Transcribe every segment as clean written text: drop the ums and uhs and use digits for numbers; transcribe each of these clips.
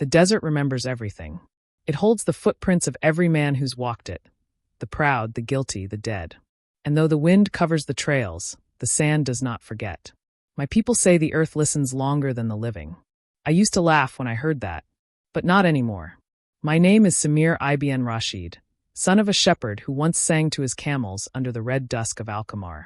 The desert remembers everything. It holds the footprints of every man who's walked it, the proud, the guilty, the dead. And though the wind covers the trails, the sand does not forget. My people say the earth listens longer than the living. I used to laugh when I heard that, but not anymore. My name is Samir ibn Rashid, son of a shepherd who once sang to his camels under the red dusk of Alkamar.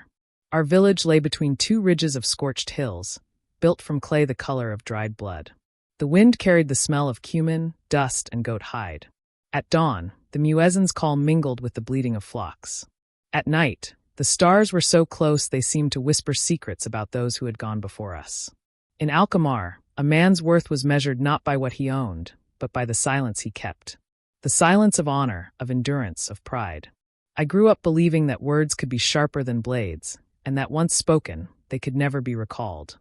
Our village lay between two ridges of scorched hills, built from clay the color of dried blood. The wind carried the smell of cumin, dust, and goat hide. At dawn, the muezzin's call mingled with the bleating of flocks. At night, the stars were so close they seemed to whisper secrets about those who had gone before us. In Alkamar, a man's worth was measured not by what he owned, but by the silence he kept. The silence of honor, of endurance, of pride. I grew up believing that words could be sharper than blades, and that once spoken, they could never be recalled.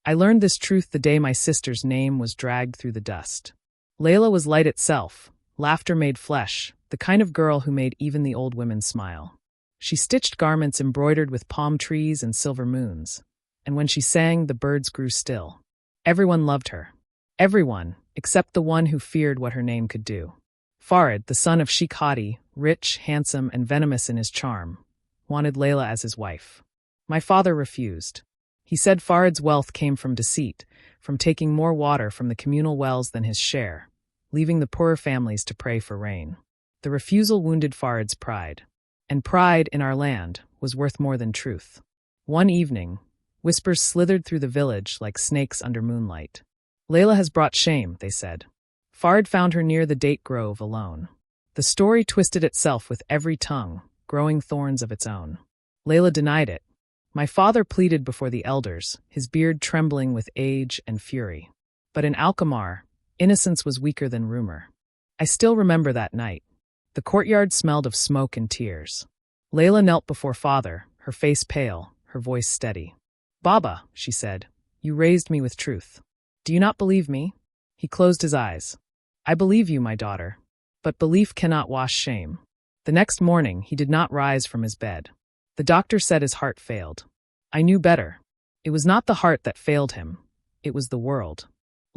I learned this truth the day my sister's name was dragged through the dust. Layla was light itself, laughter made flesh, the kind of girl who made even the old women smile. She stitched garments embroidered with palm trees and silver moons, and when she sang, the birds grew still. Everyone loved her. Everyone, except the one who feared what her name could do. Farid, the son of Sheikh Hadi, rich, handsome, and venomous in his charm, wanted Layla as his wife. My father refused. He said Farid's wealth came from deceit, from taking more water from the communal wells than his share, leaving the poorer families to pray for rain. The refusal wounded Farid's pride. And pride, in our land, was worth more than truth. One evening, whispers slithered through the village like snakes under moonlight. Layla has brought shame, they said. Farid found her near the date grove alone. The story twisted itself with every tongue, growing thorns of its own. Layla denied it. My father pleaded before the elders, his beard trembling with age and fury. But in Alkamar, innocence was weaker than rumor. I still remember that night. The courtyard smelled of smoke and tears. Layla knelt before father, her face pale, her voice steady. "Baba," she said, "you raised me with truth. Do you not believe me?" He closed his eyes. "I believe you, my daughter. But belief cannot wash shame." The next morning, he did not rise from his bed. The doctor said his heart failed. I knew better. It was not the heart that failed him. It was the world.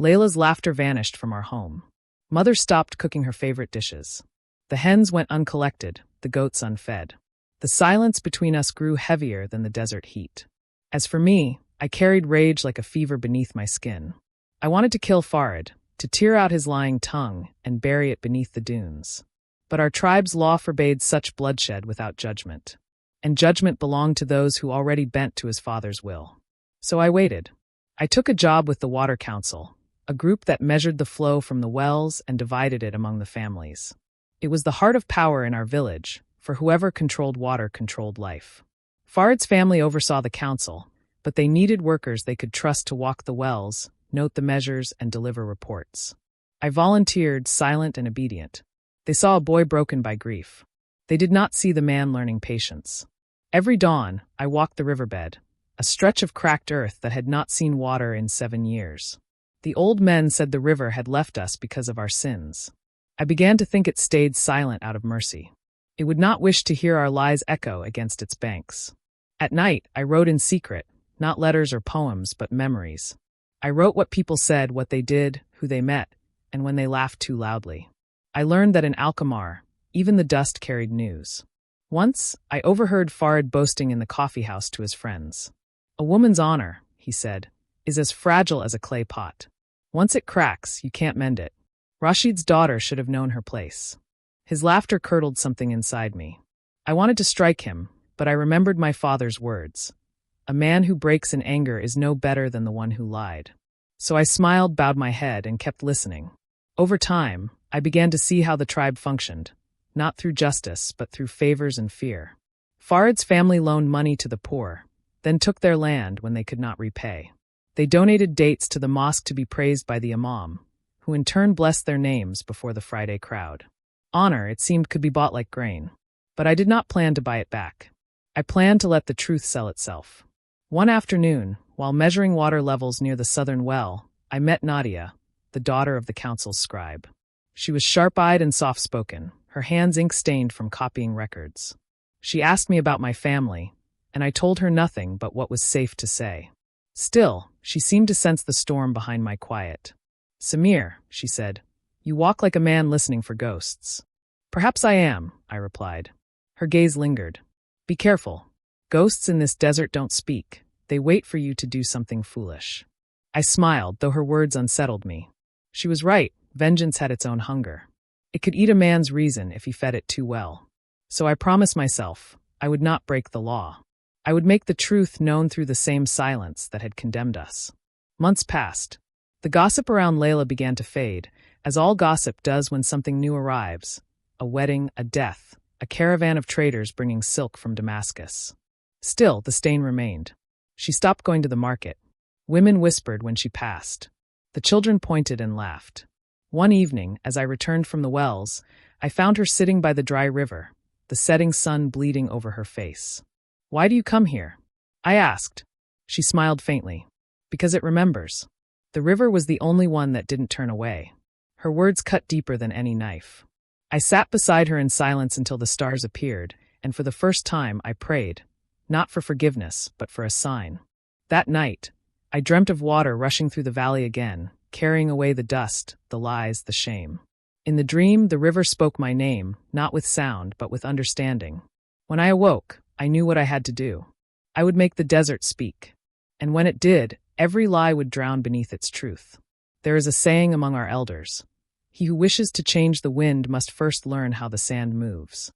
Layla's laughter vanished from our home. Mother stopped cooking her favorite dishes. The hens went uncollected, the goats unfed. The silence between us grew heavier than the desert heat. As for me, I carried rage like a fever beneath my skin. I wanted to kill Farid, to tear out his lying tongue and bury it beneath the dunes. But our tribe's law forbade such bloodshed without judgment. And judgment belonged to those who already bent to his father's will. So I waited. I took a job with the Water Council, a group that measured the flow from the wells and divided it among the families. It was the heart of power in our village, for whoever controlled water controlled life. Farid's family oversaw the council, but they needed workers they could trust to walk the wells, note the measures, and deliver reports. I volunteered, silent and obedient. They saw a boy broken by grief. They did not see the man learning patience. Every dawn, I walked the riverbed, a stretch of cracked earth that had not seen water in 7 years. The old men said the river had left us because of our sins. I began to think it stayed silent out of mercy. It would not wish to hear our lies echo against its banks. At night, I wrote in secret, not letters or poems, but memories. I wrote what people said, what they did, who they met, and when they laughed too loudly. I learned that in Alkamar, even the dust carried news. Once, I overheard Farid boasting in the coffee house to his friends. "A woman's honor," he said, "is as fragile as a clay pot. Once it cracks, you can't mend it. Rashid's daughter should have known her place." His laughter curdled something inside me. I wanted to strike him, but I remembered my father's words. A man who breaks in anger is no better than the one who lied. So I smiled, bowed my head, and kept listening. Over time, I began to see how the tribe functioned, not through justice, but through favors and fear. Farid's family loaned money to the poor, then took their land when they could not repay. They donated dates to the mosque to be praised by the imam, who in turn blessed their names before the Friday crowd. Honor, it seemed, could be bought like grain. But I did not plan to buy it back. I planned to let the truth sell itself. One afternoon, while measuring water levels near the southern well, I met Nadia, the daughter of the council's scribe. She was sharp-eyed and soft-spoken, her hands ink-stained from copying records. She asked me about my family, and I told her nothing but what was safe to say. Still, she seemed to sense the storm behind my quiet. "Samir," she said, You walk like a man listening for ghosts. Perhaps I am, I replied. Her gaze lingered. Be careful. Ghosts in this desert don't speak. They wait for you to do something foolish. I smiled, though her words unsettled me. She was right. Vengeance had its own hunger. It could eat a man's reason if he fed it too well. So I promised myself I would not break the law. I would make the truth known through the same silence that had condemned us. Months passed. The gossip around Layla began to fade, as all gossip does when something new arrives. A wedding, a death, a caravan of traders bringing silk from Damascus. Still, the stain remained. She stopped going to the market. Women whispered when she passed. The children pointed and laughed. One evening, as I returned from the wells, I found her sitting by the dry river, the setting sun bleeding over her face. Why do you come here? I asked. She smiled faintly. Because it remembers. The river was the only one that didn't turn away. Her words cut deeper than any knife. I sat beside her in silence until the stars appeared, and for the first time I prayed, not for forgiveness, but for a sign. That night, I dreamt of water rushing through the valley again, carrying away the dust, the lies, the shame. In the dream, the river spoke my name, not with sound, but with understanding. When I awoke, I knew what I had to do. I would make the desert speak. And when it did, every lie would drown beneath its truth. There is a saying among our elders. He who wishes to change the wind must first learn how the sand moves.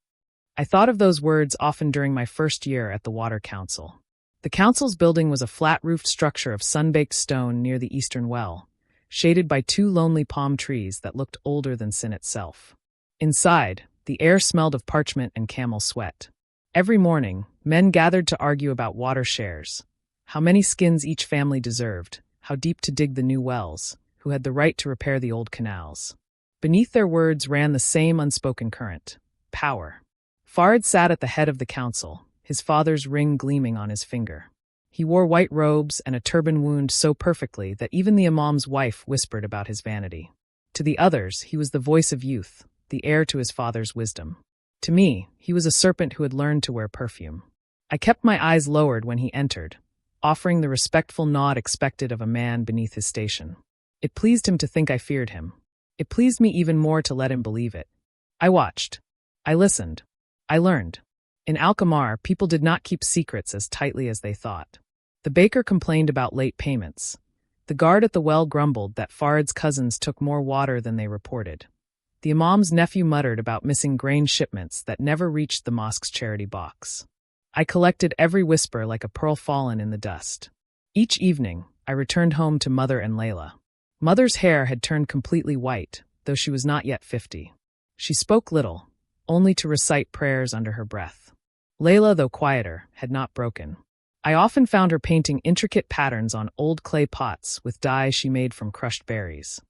I thought of those words often during my first year at the Water Council. The council's building was a flat-roofed structure of sun-baked stone near the eastern well, shaded by two lonely palm trees that looked older than sin itself. Inside, the air smelled of parchment and camel sweat. Every morning, men gathered to argue about water shares, how many skins each family deserved, how deep to dig the new wells, who had the right to repair the old canals. Beneath their words ran the same unspoken current: power. Farid sat at the head of the council, his father's ring gleaming on his finger. He wore white robes and a turban wound so perfectly that even the imam's wife whispered about his vanity. To the others, he was the voice of youth, the heir to his father's wisdom. To me, he was a serpent who had learned to wear perfume. I kept my eyes lowered when he entered, offering the respectful nod expected of a man beneath his station. It pleased him to think I feared him. It pleased me even more to let him believe it. I watched. I listened. I learned. In Alkamar, people did not keep secrets as tightly as they thought. The baker complained about late payments. The guard at the well grumbled that Farid's cousins took more water than they reported. The imam's nephew muttered about missing grain shipments that never reached the mosque's charity box. I collected every whisper like a pearl fallen in the dust. Each evening, I returned home to Mother and Layla. Mother's hair had turned completely white, though she was not yet 50. She spoke little, only to recite prayers under her breath. Layla, though quieter, had not broken. I often found her painting intricate patterns on old clay pots with dye she made from crushed berries.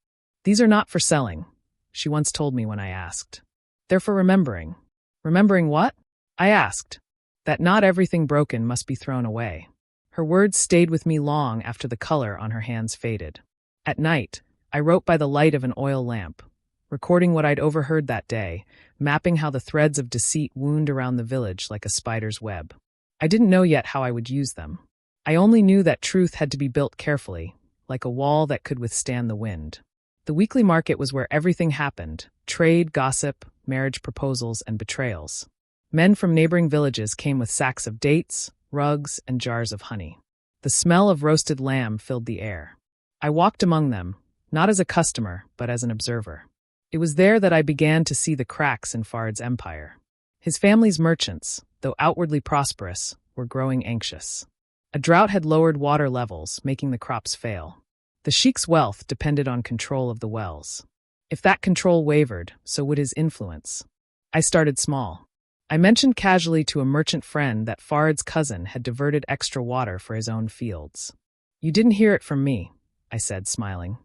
These are not for selling, she once told me when I asked. They're for remembering. Remembering what? I asked. That not everything broken must be thrown away. Her words stayed with me long after the color on her hands faded. At night, I wrote by the light of an oil lamp, recording what I'd overheard that day, mapping how the threads of deceit wound around the village like a spider's web. I didn't know yet how I would use them. I only knew that truth had to be built carefully, like a wall that could withstand the wind. The weekly market was where everything happened: trade, gossip, marriage proposals, and betrayals. Men from neighboring villages came with sacks of dates, rugs, and jars of honey. The smell of roasted lamb filled the air. I walked among them, not as a customer, but as an observer. It was there that I began to see the cracks in Farid's empire. His family's merchants, though outwardly prosperous, were growing anxious. A drought had lowered water levels, making the crops fail. The sheikh's wealth depended on control of the wells. If that control wavered, so would his influence. I started small. I mentioned casually to a merchant friend that Farid's cousin had diverted extra water for his own fields. You didn't hear it from me, I said, smiling.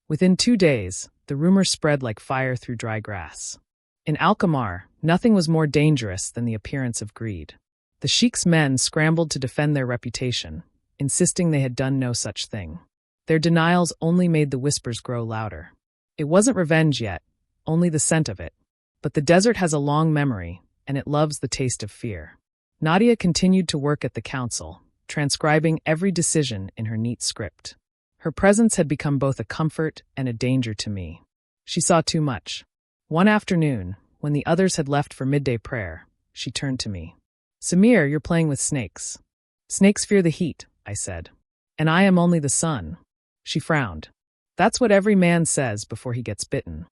Within 2 days, the rumor spread like fire through dry grass. In Alkamar, nothing was more dangerous than the appearance of greed. The sheikh's men scrambled to defend their reputation, insisting they had done no such thing. Their denials only made the whispers grow louder. It wasn't revenge yet, only the scent of it. But the desert has a long memory, and it loves the taste of fear. Nadia continued to work at the council, transcribing every decision in her neat script. Her presence had become both a comfort and a danger to me. She saw too much. One afternoon, when the others had left for midday prayer, she turned to me. "Samir, you're playing with snakes." "Snakes fear the heat," I said. "And I am only the sun." She frowned. "That's what every man says before he gets bitten."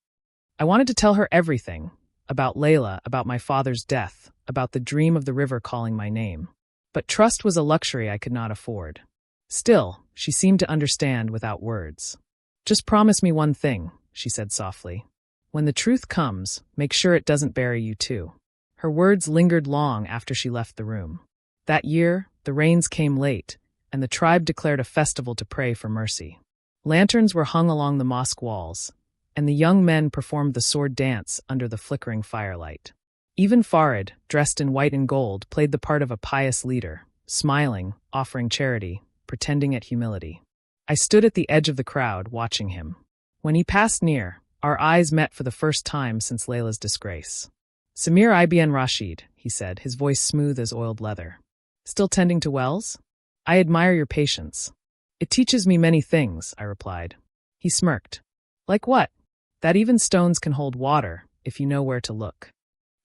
I wanted to tell her everything, about Layla, about my father's death, about the dream of the river calling my name. But trust was a luxury I could not afford. Still, she seemed to understand without words. "Just promise me one thing," she said softly. "When the truth comes, make sure it doesn't bury you too." Her words lingered long after she left the room. That year, the rains came late, and the tribe declared a festival to pray for mercy. Lanterns were hung along the mosque walls, and the young men performed the sword dance under the flickering firelight. Even Farid, dressed in white and gold, played the part of a pious leader, smiling, offering charity, pretending at humility. I stood at the edge of the crowd, watching him. When he passed near, our eyes met for the first time since Layla's disgrace. "Samir ibn Rashid," he said, his voice smooth as oiled leather. "Still tending to wells? I admire your patience." "It teaches me many things," I replied. He smirked. "Like what?" "That even stones can hold water, if you know where to look."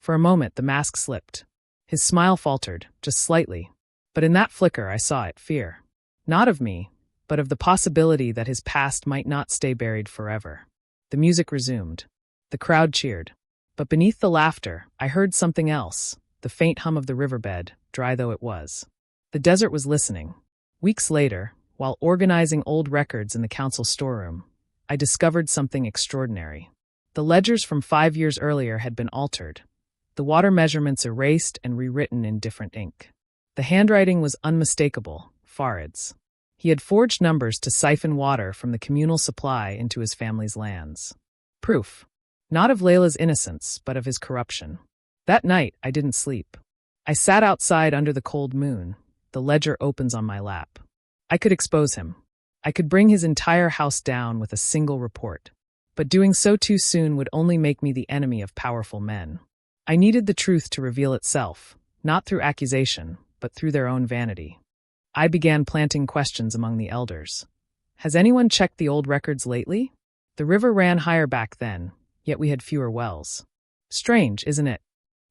For a moment, the mask slipped. His smile faltered, just slightly. But in that flicker, I saw it, fear. Not of me, but of the possibility that his past might not stay buried forever. The music resumed. The crowd cheered. But beneath the laughter, I heard something else, the faint hum of the riverbed, dry though it was. The desert was listening. Weeks later, while organizing old records in the council storeroom, I discovered something extraordinary. The ledgers from 5 years earlier had been altered, the water measurements erased and rewritten in different ink. The handwriting was unmistakable, Farid's. He had forged numbers to siphon water from the communal supply into his family's lands. Proof. Not of Layla's innocence, but of his corruption. That night, I didn't sleep. I sat outside under the cold moon, the ledger opens on my lap. I could expose him. I could bring his entire house down with a single report. But doing so too soon would only make me the enemy of powerful men. I needed the truth to reveal itself, not through accusation, but through their own vanity. I began planting questions among the elders. Has anyone checked the old records lately? The river ran higher back then, yet we had fewer wells. Strange, isn't it?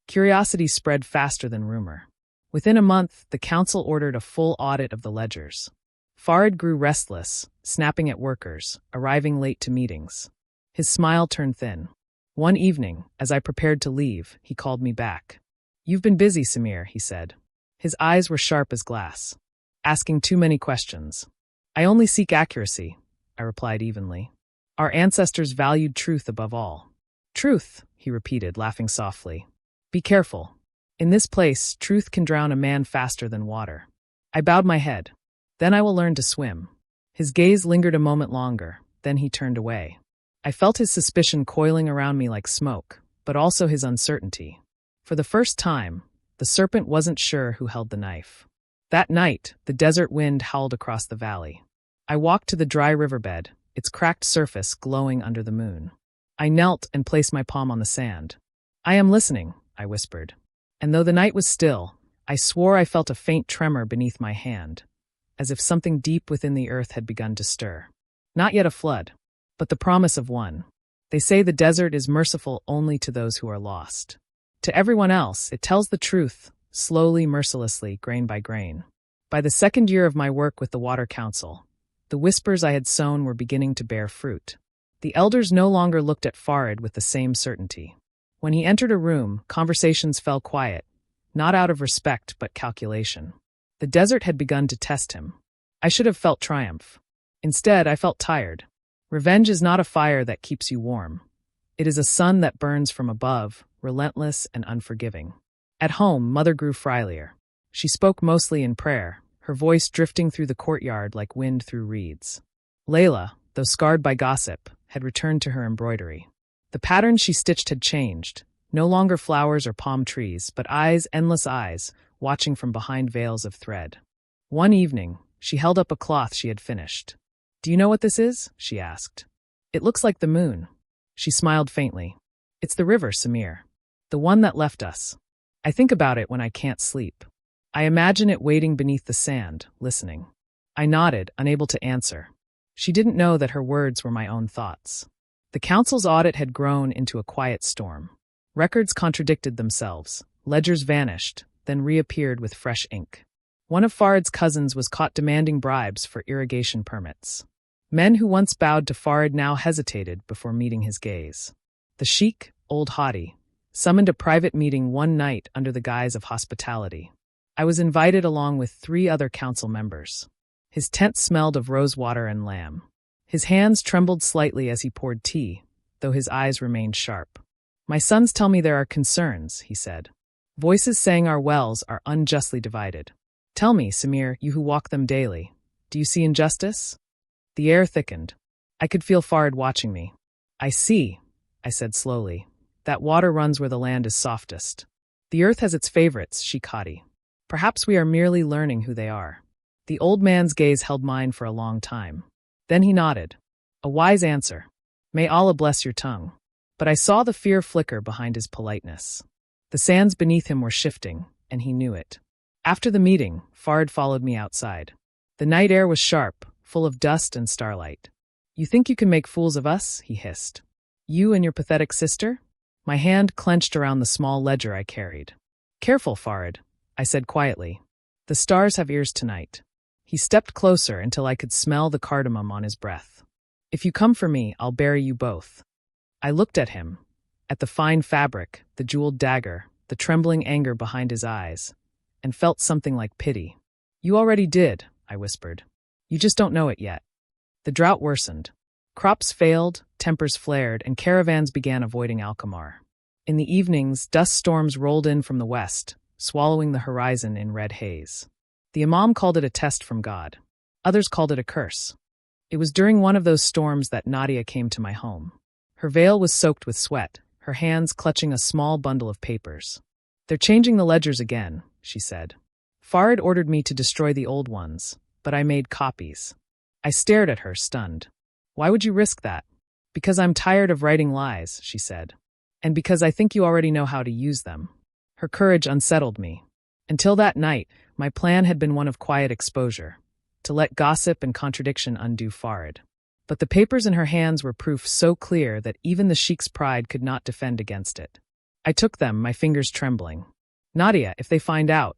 Curiosity spread faster than rumor. Within a month, the council ordered a full audit of the ledgers. Farid grew restless, snapping at workers, arriving late to meetings. His smile turned thin. One evening, as I prepared to leave, he called me back. "You've been busy, Samir," he said. His eyes were sharp as glass. "Asking too many questions." "I only seek accuracy," I replied evenly. "Our ancestors valued truth above all." "Truth," he repeated, laughing softly. "Be careful. In this place, truth can drown a man faster than water." I bowed my head. "Then I will learn to swim." His gaze lingered a moment longer, then he turned away. I felt his suspicion coiling around me like smoke, but also his uncertainty. For the first time, the serpent wasn't sure who held the knife. That night, the desert wind howled across the valley. I walked to the dry riverbed, its cracked surface glowing under the moon. I knelt and placed my palm on the sand. "I am listening," I whispered. And though the night was still, I swore I felt a faint tremor beneath my hand, as if something deep within the earth had begun to stir. Not yet a flood, but the promise of one. They say the desert is merciful only to those who are lost. To everyone else, it tells the truth, slowly, mercilessly, grain by grain. By the second year of my work with the Water Council, the whispers I had sown were beginning to bear fruit. The elders no longer looked at Farid with the same certainty. When he entered a room, conversations fell quiet, not out of respect but calculation. The desert had begun to test him. I should have felt triumph. Instead, I felt tired. Revenge is not a fire that keeps you warm. It is a sun that burns from above, relentless and unforgiving. At home, Mother grew frilier. She spoke mostly in prayer, her voice drifting through the courtyard like wind through reeds. Layla, though scarred by gossip, had returned to her embroidery. The patterns she stitched had changed, no longer flowers or palm trees, but eyes, endless eyes, watching from behind veils of thread. One evening, she held up a cloth she had finished. "Do you know what this is?" she asked. "It looks like the moon." She smiled faintly. "It's the river, Samir. The one that left us. I think about it when I can't sleep. I imagine it waiting beneath the sand, listening." I nodded, unable to answer. She didn't know that her words were my own thoughts. The council's audit had grown into a quiet storm. Records contradicted themselves, ledgers vanished, then reappeared with fresh ink. One of Farid's cousins was caught demanding bribes for irrigation permits. Men who once bowed to Farid now hesitated before meeting his gaze. The sheik, old haughty, summoned a private meeting one night under the guise of hospitality. I was invited along with 3 other council members. His tent smelled of rosewater and lamb. His hands trembled slightly as he poured tea, though his eyes remained sharp. "My sons tell me there are concerns," he said. "Voices saying our wells are unjustly divided. Tell me, Samir, you who walk them daily, do you see injustice?" The air thickened. I could feel Farid watching me. "I see," I said slowly, "that water runs where the land is softest. The earth has its favorites, Sheikh Hadi. Perhaps we are merely learning who they are." The old man's gaze held mine for a long time. Then he nodded. "A wise answer. May Allah bless your tongue." But I saw the fear flicker behind his politeness. The sands beneath him were shifting, and he knew it. After the meeting, Farid followed me outside. The night air was sharp, full of dust and starlight. "You think you can make fools of us?" he hissed. "You and your pathetic sister?" My hand clenched around the small ledger I carried. "Careful, Farid," I said quietly. "The stars have ears tonight." He stepped closer until I could smell the cardamom on his breath. "If you come for me, I'll bury you both." I looked at him, at the fine fabric, the jeweled dagger, the trembling anger behind his eyes, and felt something like pity. "You already did," I whispered. "You just don't know it yet." The drought worsened. Crops failed, tempers flared, and caravans began avoiding Alkamar. In the evenings, dust storms rolled in from the west, swallowing the horizon in red haze. The Imam called it a test from God. Others called it a curse. It was during one of those storms that Nadia came to my home. Her veil was soaked with sweat, her hands clutching a small bundle of papers. "They're changing the ledgers again," she said. "Farid ordered me to destroy the old ones, but I made copies." I stared at her, stunned. "Why would you risk that?" "Because I'm tired of writing lies," she said. "And because I think you already know how to use them." Her courage unsettled me. Until that night, my plan had been one of quiet exposure, to let gossip and contradiction undo Farid. But the papers in her hands were proof so clear that even the sheik's pride could not defend against it. I took them, my fingers trembling. "Nadia, if they find out."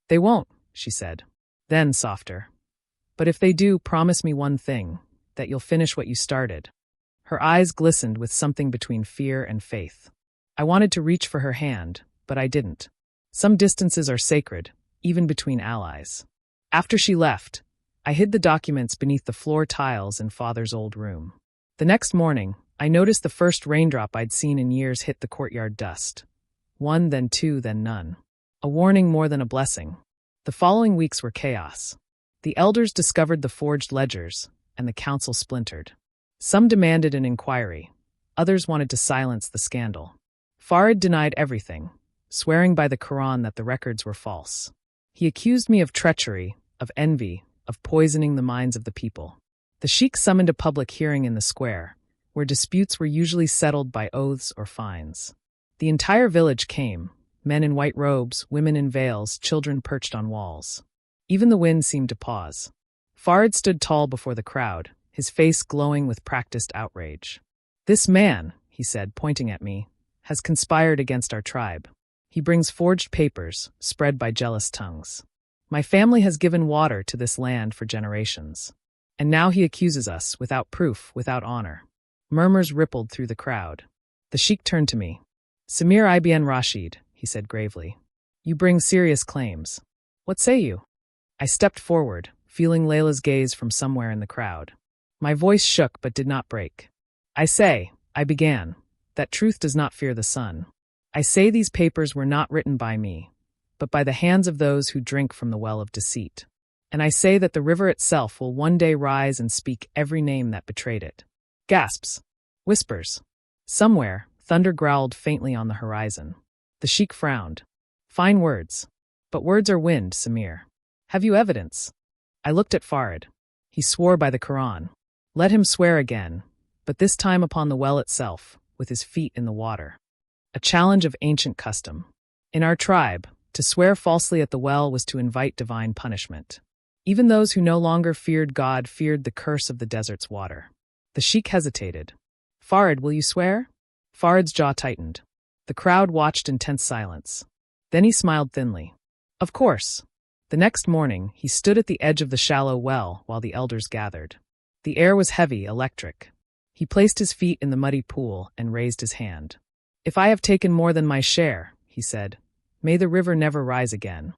"They won't," she said. Then, softer. "But if they do, promise me one thing, that you'll finish what you started." Her eyes glistened with something between fear and faith. I wanted to reach for her hand, but I didn't. Some distances are sacred, even between allies. After she left, I hid the documents beneath the floor tiles in Father's old room. The next morning, I noticed the first raindrop I'd seen in years hit the courtyard dust. 1, then 2, then none. A warning more than a blessing. The following weeks were chaos. The elders discovered the forged ledgers, and the council splintered. Some demanded an inquiry. Others wanted to silence the scandal. Farid denied everything, swearing by the Quran that the records were false. He accused me of treachery, of envy, of poisoning the minds of the people. The sheik summoned a public hearing in the square, where disputes were usually settled by oaths or fines. The entire village came, men in white robes, women in veils, children perched on walls. Even the wind seemed to pause. Farid stood tall before the crowd, his face glowing with practiced outrage. "This man," he said, pointing at me, "has conspired against our tribe. He brings forged papers, spread by jealous tongues. My family has given water to this land for generations. And now he accuses us, without proof, without honor." Murmurs rippled through the crowd. The sheik turned to me. "Samir ibn Rashid," he said gravely. "You bring serious claims. What say you?" I stepped forward, feeling Layla's gaze from somewhere in the crowd. My voice shook but did not break. I began, "that truth does not fear the sun. I say these papers were not written by me, but by the hands of those who drink from the well of deceit. And I say that the river itself will one day rise and speak every name that betrayed it." Gasps. Whispers. Somewhere, thunder growled faintly on the horizon. The sheik frowned. "Fine words. But words are wind, Samir. Have you evidence?" I looked at Farid. He swore by the Quran. Let him swear again, but this time upon the well itself, with his feet in the water. A challenge of ancient custom. In our tribe, to swear falsely at the well was to invite divine punishment. Even those who no longer feared God feared the curse of the desert's water. The sheik hesitated. Farid, will you swear? Farid's jaw tightened. The crowd watched in tense silence. Then he smiled thinly. Of course. The next morning, he stood at the edge of the shallow well while the elders gathered. The air was heavy, electric. He placed his feet in the muddy pool and raised his hand. If I have taken more than my share, he said, may the river never rise again.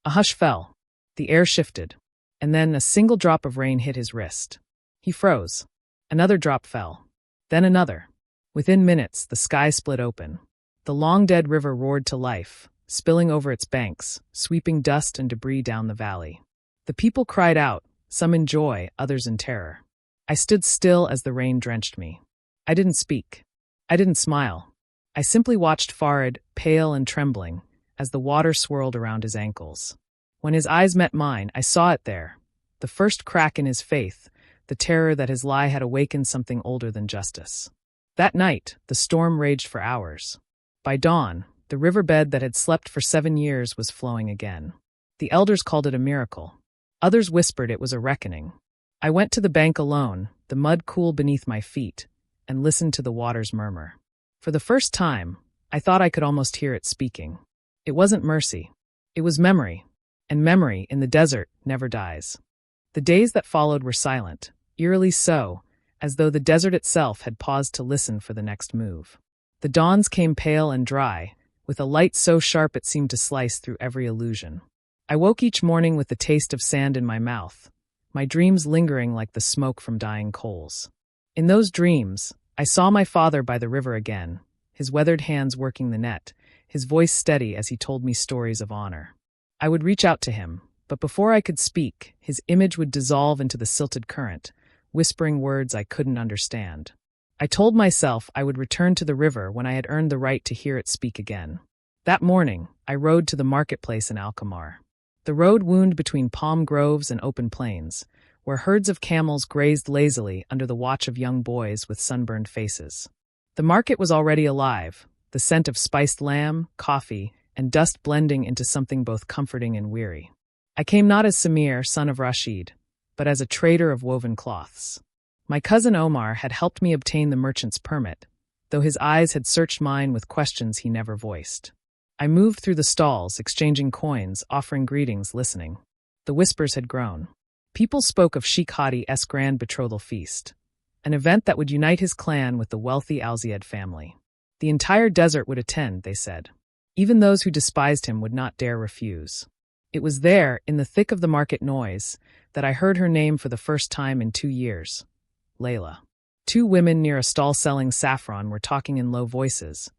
A hush fell. The air shifted. And then a single drop of rain hit his wrist. He froze. Another drop fell. Then another. Within minutes, the sky split open. The long-dead river roared to life, spilling over its banks, sweeping dust and debris down the valley. The people cried out, some in joy, others in terror. I stood still as the rain drenched me. I didn't speak. I didn't smile. I simply watched Farid, pale and trembling, as the water swirled around his ankles. When his eyes met mine, I saw it there, the first crack in his faith, the terror that his lie had awakened something older than justice. That night, the storm raged for hours. By dawn, the riverbed that had slept for 7 years was flowing again. The elders called it a miracle. Others whispered it was a reckoning. I went to the bank alone, the mud cool beneath my feet, and listened to the water's murmur. For the first time, I thought I could almost hear it speaking. It wasn't mercy. It was memory. And memory, in the desert, never dies. The days that followed were silent, eerily so, as though the desert itself had paused to listen for the next move. The dawns came pale and dry, with a light so sharp it seemed to slice through every illusion. I woke each morning with the taste of sand in my mouth, my dreams lingering like the smoke from dying coals. In those dreams, I saw my father by the river again, his weathered hands working the net, his voice steady as he told me stories of honor. I would reach out to him, but before I could speak, his image would dissolve into the silted current, whispering words I couldn't understand. I told myself I would return to the river when I had earned the right to hear it speak again. That morning, I rode to the marketplace in Alkmaar. The road wound between palm groves and open plains, where herds of camels grazed lazily under the watch of young boys with sunburned faces. The market was already alive, the scent of spiced lamb, coffee, and dust blending into something both comforting and weary. I came not as Samir, son of Rashid, but as a trader of woven cloths. My cousin Omar had helped me obtain the merchant's permit, though his eyes had searched mine with questions he never voiced. I moved through the stalls, exchanging coins, offering greetings, listening. The whispers had grown. People spoke of Sheikh Hadi's grand betrothal feast, an event that would unite his clan with the wealthy Al-Ziyad family. The entire desert would attend, they said. Even those who despised him would not dare refuse. It was there, in the thick of the market noise, that I heard her name for the first time in 2 years. Layla. 2 women near a stall selling saffron were talking in low voices,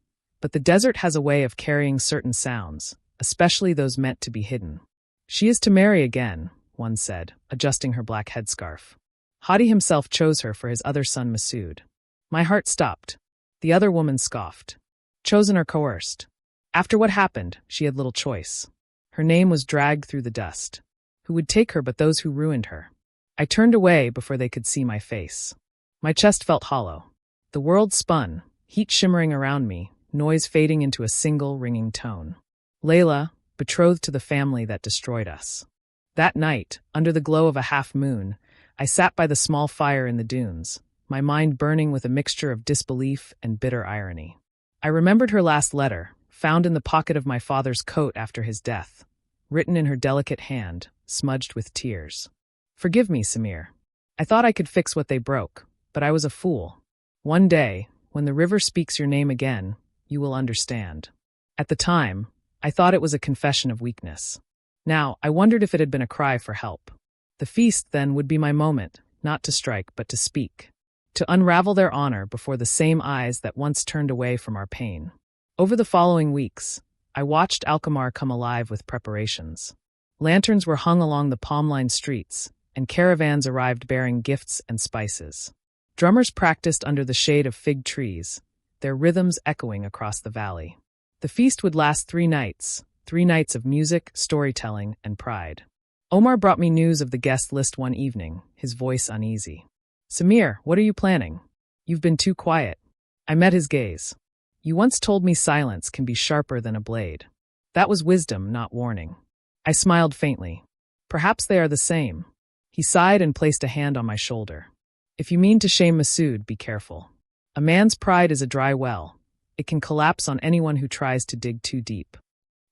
but the desert has a way of carrying certain sounds, especially those meant to be hidden. She is to marry again, one said, adjusting her black headscarf. Hadi himself chose her for his other son Masood. My heart stopped. The other woman scoffed. Chosen or coerced? After what happened, she had little choice. Her name was dragged through the dust. Who would take her but those who ruined her? I turned away before they could see my face. My chest felt hollow. The world spun, heat shimmering around me, noise fading into a single ringing tone. Layla, betrothed to the family that destroyed us. That night, under the glow of a half moon, I sat by the small fire in the dunes, my mind burning with a mixture of disbelief and bitter irony. I remembered her last letter, found in the pocket of my father's coat after his death, written in her delicate hand, smudged with tears. Forgive me, Samir. I thought I could fix what they broke, but I was a fool. One day, when the river speaks your name again, you will understand. At the time, I thought it was a confession of weakness. Now, I wondered if it had been a cry for help. The feast, then, would be my moment, not to strike, but to speak. To unravel their honor before the same eyes that once turned away from our pain. Over the following weeks, I watched Alkmaar come alive with preparations. Lanterns were hung along the palm-lined streets, and caravans arrived bearing gifts and spices. Drummers practiced under the shade of fig trees, their rhythms echoing across the valley. The feast would last 3 nights, 3 nights of music, storytelling, and pride. Omar brought me news of the guest list one evening, his voice uneasy. Samir, what are you planning? You've been too quiet. I met his gaze. You once told me silence can be sharper than a blade. That was wisdom, not warning. I smiled faintly. Perhaps they are the same. He sighed and placed a hand on my shoulder. If you mean to shame Masood, be careful. A man's pride is a dry well. It can collapse on anyone who tries to dig too deep.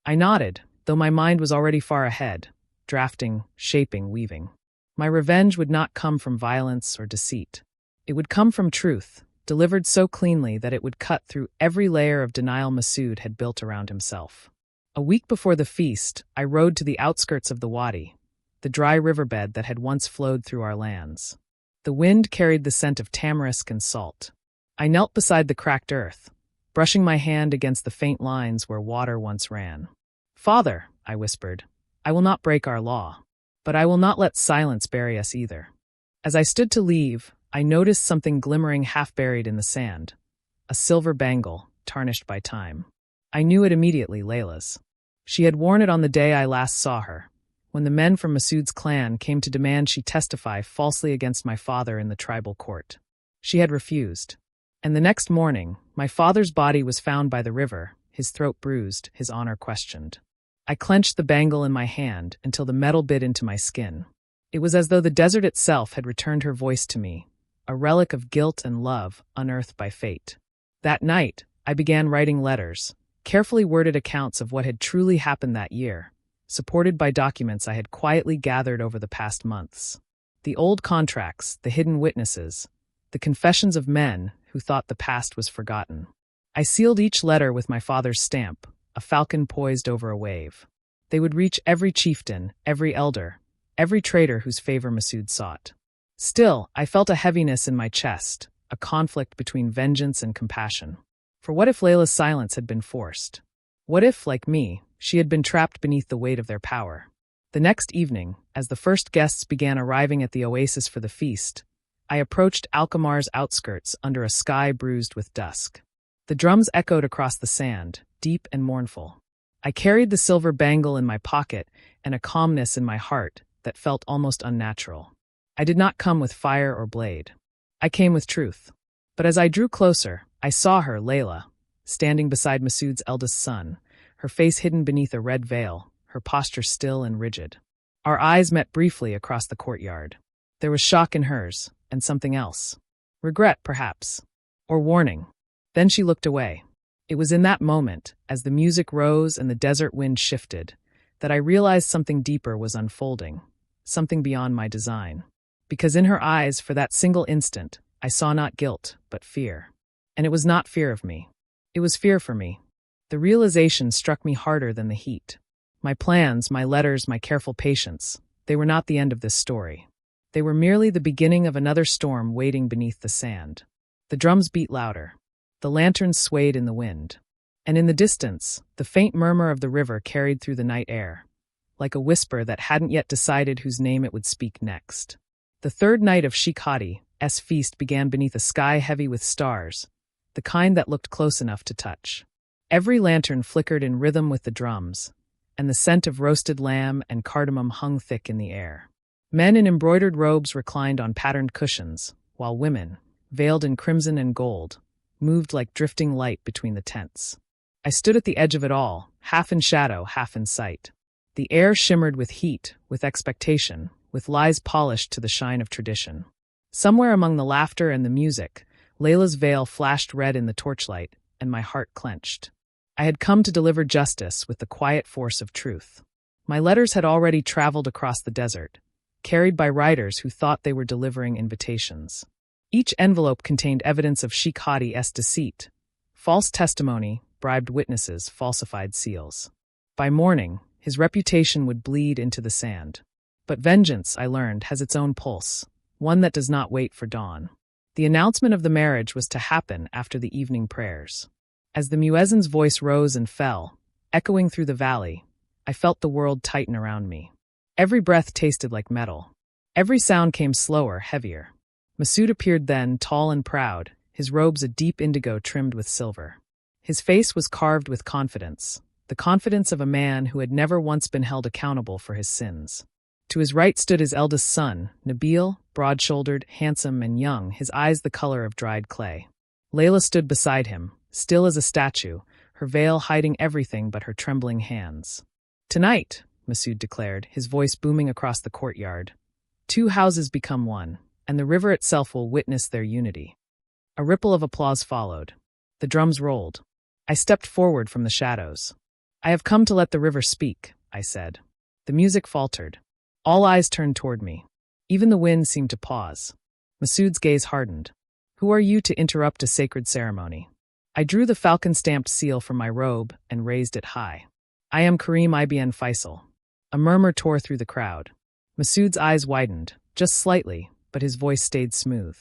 I nodded, though my mind was already far ahead, drafting, shaping, weaving. My revenge would not come from violence or deceit. It would come from truth, delivered so cleanly that it would cut through every layer of denial Masood had built around himself. A week before the feast, I rode to the outskirts of the wadi, the dry riverbed that had once flowed through our lands. The wind carried the scent of tamarisk and salt. I knelt beside the cracked earth, brushing my hand against the faint lines where water once ran. "Father," I whispered, "I will not break our law, but I will not let silence bury us either." As I stood to leave, I noticed something glimmering half-buried in the sand, a silver bangle, tarnished by time. I knew it immediately, Layla's. She had worn it on the day I last saw her, when the men from Masood's clan came to demand she testify falsely against my father in the tribal court. She had refused. And the next morning, my father's body was found by the river, his throat bruised, his honor questioned. I clenched the bangle in my hand until the metal bit into my skin. It was as though the desert itself had returned her voice to me, a relic of guilt and love unearthed by fate. That night, I began writing letters, carefully worded accounts of what had truly happened that year, supported by documents I had quietly gathered over the past months. The old contracts, the hidden witnesses, the confessions of men who thought the past was forgotten. I sealed each letter with my father's stamp, a falcon poised over a wave. They would reach every chieftain, every elder, every traitor whose favor Masood sought. Still, I felt a heaviness in my chest, a conflict between vengeance and compassion. For what if Layla's silence had been forced? What if, like me, she had been trapped beneath the weight of their power? The next evening, as the first guests began arriving at the oasis for the feast, I approached Alkamar's outskirts under a sky bruised with dusk. The drums echoed across the sand, deep and mournful. I carried the silver bangle in my pocket and a calmness in my heart that felt almost unnatural. I did not come with fire or blade. I came with truth. But as I drew closer, I saw her, Layla, standing beside Masood's eldest son, her face hidden beneath a red veil, her posture still and rigid. Our eyes met briefly across the courtyard. There was shock in hers, and something else. Regret, perhaps. Or warning. Then she looked away. It was in that moment, as the music rose and the desert wind shifted, that I realized something deeper was unfolding, something beyond my design. Because in her eyes, for that single instant, I saw not guilt, but fear. And it was not fear of me. It was fear for me. The realization struck me harder than the heat. My plans, my letters, my careful patience, they were not the end of this story. They were merely the beginning of another storm waiting beneath the sand. The drums beat louder. The lanterns swayed in the wind. And in the distance, the faint murmur of the river carried through the night air, like a whisper that hadn't yet decided whose name it would speak next. The third night of Sheikh Hadi's feast began beneath a sky heavy with stars, the kind that looked close enough to touch. Every lantern flickered in rhythm with the drums, and the scent of roasted lamb and cardamom hung thick in the air. Men in embroidered robes reclined on patterned cushions, while women, veiled in crimson and gold, moved like drifting light between the tents. I stood at the edge of it all, half in shadow, half in sight. The air shimmered with heat, with expectation, with lies polished to the shine of tradition. Somewhere among the laughter and the music, Layla's veil flashed red in the torchlight, and my heart clenched. I had come to deliver justice with the quiet force of truth. My letters had already traveled across the desert, carried by writers who thought they were delivering invitations. Each envelope contained evidence of Sheikh Hadi's deceit, false testimony, bribed witnesses, falsified seals. By morning, his reputation would bleed into the sand. But vengeance, I learned, has its own pulse, one that does not wait for dawn. The announcement of the marriage was to happen after the evening prayers. As the muezzin's voice rose and fell, echoing through the valley, I felt the world tighten around me. Every breath tasted like metal. Every sound came slower, heavier. Masood appeared then, tall and proud, his robes a deep indigo trimmed with silver. His face was carved with confidence, the confidence of a man who had never once been held accountable for his sins. To his right stood his eldest son, Nabil, broad-shouldered, handsome, and young, his eyes the color of dried clay. Layla stood beside him, still as a statue, her veil hiding everything but her trembling hands. "Tonight," Masood declared, his voice booming across the courtyard, "two houses become one, and the river itself will witness their unity." A ripple of applause followed. The drums rolled. I stepped forward from the shadows. I have come to let the river speak, I said. The music faltered. All eyes turned toward me. Even the wind seemed to pause. Masood's gaze hardened. Who are you to interrupt a sacred ceremony? I drew the falcon-stamped seal from my robe and raised it high. I am Karim ibn Faisal. A murmur tore through the crowd. Masood's eyes widened, just slightly, but his voice stayed smooth.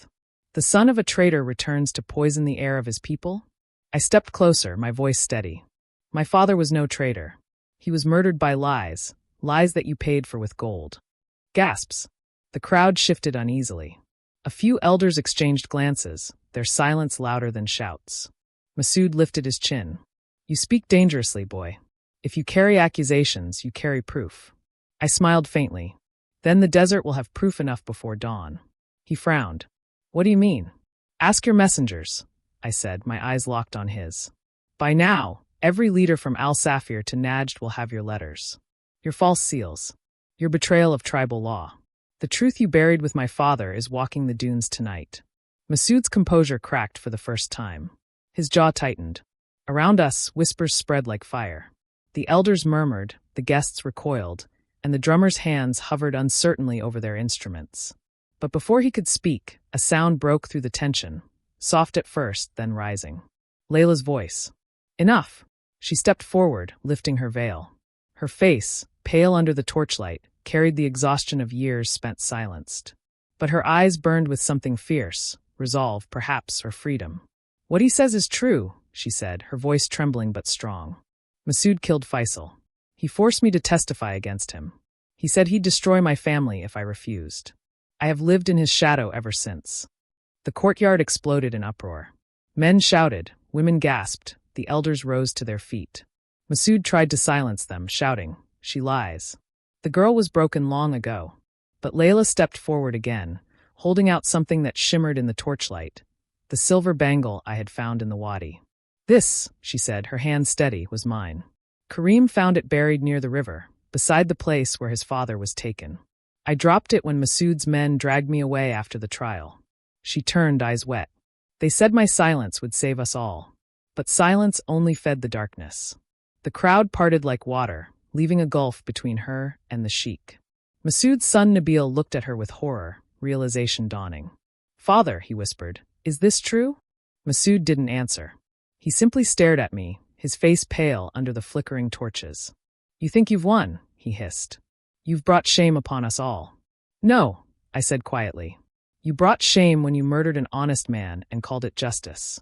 The son of a traitor returns to poison the air of his people? I stepped closer, my voice steady. My father was no traitor. He was murdered by lies, lies that you paid for with gold. Gasps. The crowd shifted uneasily. A few elders exchanged glances, their silence louder than shouts. Masood lifted his chin. You speak dangerously, boy. If you carry accusations, you carry proof. I smiled faintly. Then the desert will have proof enough before dawn. He frowned. What do you mean? Ask your messengers, I said, my eyes locked on his. By now, every leader from Al-Safir to Najd will have your letters. Your false seals. Your betrayal of tribal law. The truth you buried with my father is walking the dunes tonight. Masood's composure cracked for the first time. His jaw tightened. Around us, whispers spread like fire. The elders murmured, the guests recoiled, and the drummers' hands hovered uncertainly over their instruments. But before he could speak, a sound broke through the tension, soft at first, then rising. Layla's voice. Enough! She stepped forward, lifting her veil. Her face, pale under the torchlight, carried the exhaustion of years spent silenced. But her eyes burned with something fierce, resolve, perhaps, or freedom. What he says is true, she said, her voice trembling but strong. Masood killed Faisal. He forced me to testify against him. He said he'd destroy my family if I refused. I have lived in his shadow ever since. The courtyard exploded in uproar. Men shouted, women gasped, the elders rose to their feet. Masood tried to silence them, shouting, She lies. The girl was broken long ago. But Layla stepped forward again, holding out something that shimmered in the torchlight. The silver bangle I had found in the wadi. This, she said, her hand steady, was mine. Karim found it buried near the river, beside the place where his father was taken. I dropped it when Masood's men dragged me away after the trial. She turned, eyes wet. They said my silence would save us all. But silence only fed the darkness. The crowd parted like water, leaving a gulf between her and the sheik. Masood's son Nabil looked at her with horror, realization dawning. Father, he whispered, is this true? Masood didn't answer. He simply stared at me, his face pale under the flickering torches. You think you've won, he hissed. You've brought shame upon us all. No, I said quietly. You brought shame when you murdered an honest man and called it justice.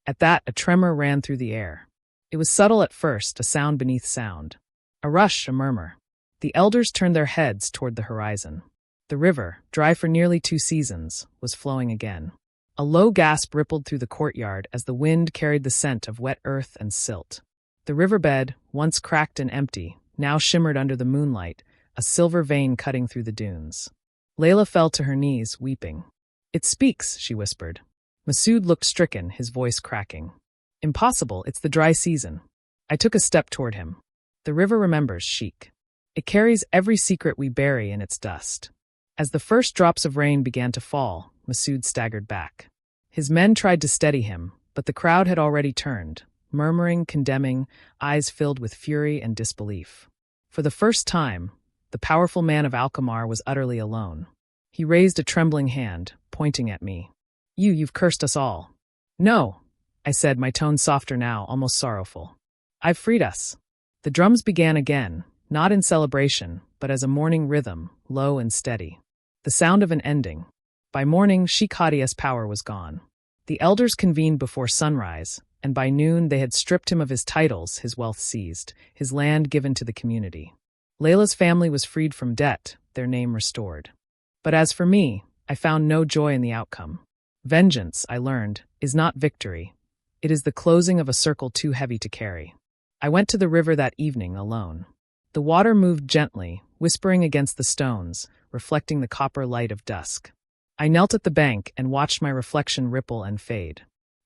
At that, a tremor ran through the air. It was subtle at first, a sound beneath sound. A rush, a murmur. The elders turned their heads toward the horizon. The river, dry for nearly 2 seasons, was flowing again. A low gasp rippled through the courtyard as the wind carried the scent of wet earth and silt. The riverbed, once cracked and empty, now shimmered under the moonlight, a silver vein cutting through the dunes. Layla fell to her knees, weeping. It speaks, she whispered. Masood looked stricken, his voice cracking. Impossible, it's the dry season. I took a step toward him. The river remembers, Sheik. It carries every secret we bury in its dust. As the first drops of rain began to fall, Masood staggered back. His men tried to steady him, but the crowd had already turned, murmuring, condemning, eyes filled with fury and disbelief. For the first time, the powerful man of Alkamar was utterly alone. He raised a trembling hand, pointing at me. You've cursed us all. No, I said, my tone softer now, almost sorrowful. I've freed us. The drums began again, not in celebration, but as a morning rhythm, low and steady. The sound of an ending. By morning, Sheikh Hadia's power was gone. The elders convened before sunrise, and by noon they had stripped him of his titles, his wealth seized, his land given to the community. Layla's family was freed from debt, their name restored. But as for me, I found no joy in the outcome. Vengeance, I learned, is not victory. It is the closing of a circle too heavy to carry. I went to the river that evening alone. The water moved gently, whispering against the stones, reflecting the copper light of dusk. I knelt at the bank and watched my reflection ripple and fade.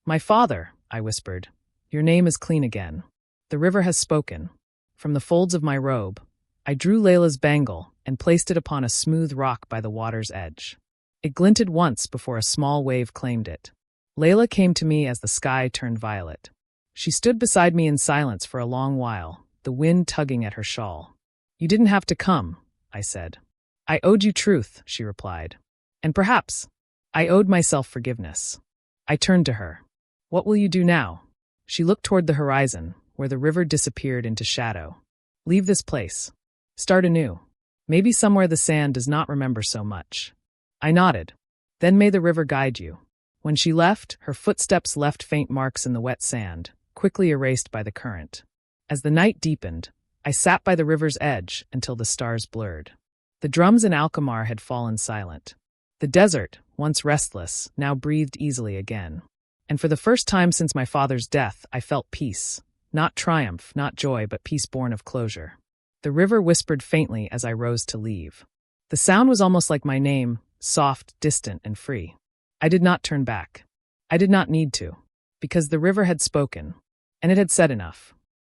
My father, I whispered, your name is clean again. The river has spoken. From the folds of my robe, I drew Layla's bangle and placed it upon a smooth rock by the water's edge. It glinted once before a small wave claimed it. Layla came to me as the sky turned violet. She stood beside me in silence for a long while, the wind tugging at her shawl. "You didn't have to come," I said. "I owed you truth," she replied. "And perhaps I owed myself forgiveness." I turned to her. "What will you do now?" She looked toward the horizon, where the river disappeared into shadow. "Leave this place. Start anew. Maybe somewhere the sand does not remember so much." I nodded. "Then may the river guide you." When she left, her footsteps left faint marks in the wet sand, quickly erased by the current. As the night deepened, I sat by the river's edge until the stars blurred. The drums in Alkmaar had fallen silent. The desert, once restless, now breathed easily again. And for the first time since my father's death, I felt peace. Not triumph, not joy, but peace born of closure. The river whispered faintly as I rose to leave. The sound was almost like my name, soft, distant, and free. I did not turn back. I did not need to, because the river had spoken, and it had said enough.